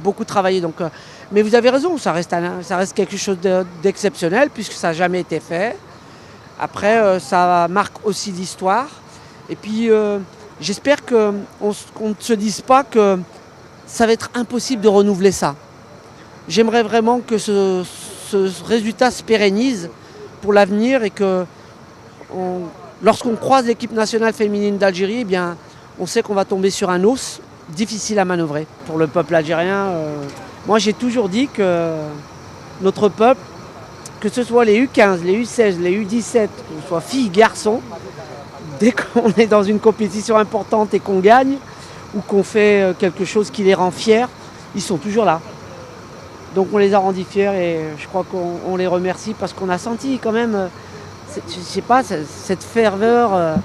beaucoup travaillé. Donc, mais vous avez raison, ça reste quelque chose d'exceptionnel puisque ça n'a jamais été fait. Après, ça marque aussi l'histoire. Et puis, j'espère qu'on ne se dise pas que ça va être impossible de renouveler ça. J'aimerais vraiment que ce résultat se pérennise pour l'avenir et que lorsqu'on croise l'équipe nationale féminine d'Algérie, eh bien, on sait qu'on va tomber sur un os difficile à manœuvrer. Pour le peuple algérien, moi j'ai toujours dit que notre peuple, que ce soit les U15, les U16, les U17, que ce soit filles, garçons, dès qu'on est dans une compétition importante et qu'on gagne, ou qu'on fait quelque chose qui les rend fiers, ils sont toujours là. Donc on les a rendus fiers et je crois qu'on les remercie parce qu'on a senti quand même, je sais pas, cette ferveur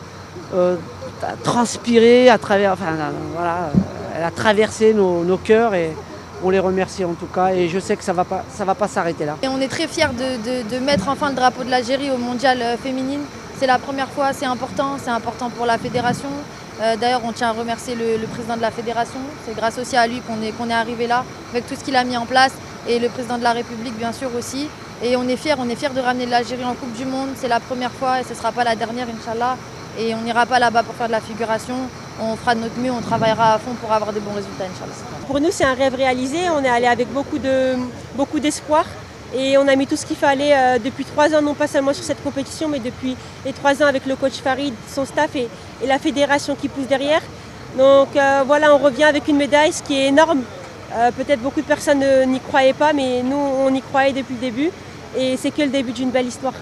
transpirer à travers, enfin voilà, elle a traversé nos cœurs et on les remercie en tout cas et je sais que ça va pas s'arrêter là. Et on est très fiers de mettre enfin le drapeau de l'Algérie au mondial féminine. C'est la première fois, c'est important pour la fédération. D'ailleurs, on tient à remercier le président de la fédération. C'est grâce aussi à lui qu'on est arrivé là, avec tout ce qu'il a mis en place, et le président de la République, bien sûr, aussi. Et on est fiers de ramener l'Algérie en Coupe du Monde. C'est la première fois et ce ne sera pas la dernière, Inch'Allah. Et on n'ira pas là-bas pour faire de la figuration. On fera de notre mieux, on travaillera à fond pour avoir des bons résultats, Inch'Allah. Pour nous, c'est un rêve réalisé. On est allé avec beaucoup d'espoir. Et on a mis tout ce qu'il fallait depuis 3 ans, non pas seulement sur cette compétition, mais depuis les 3 ans avec le coach Farid, son staff et la fédération qui pousse derrière. Donc voilà, on revient avec une médaille, ce qui est énorme. Peut-être beaucoup de personnes n'y croyaient pas, mais nous, on y croyait depuis le début. Et c'est que le début d'une belle histoire.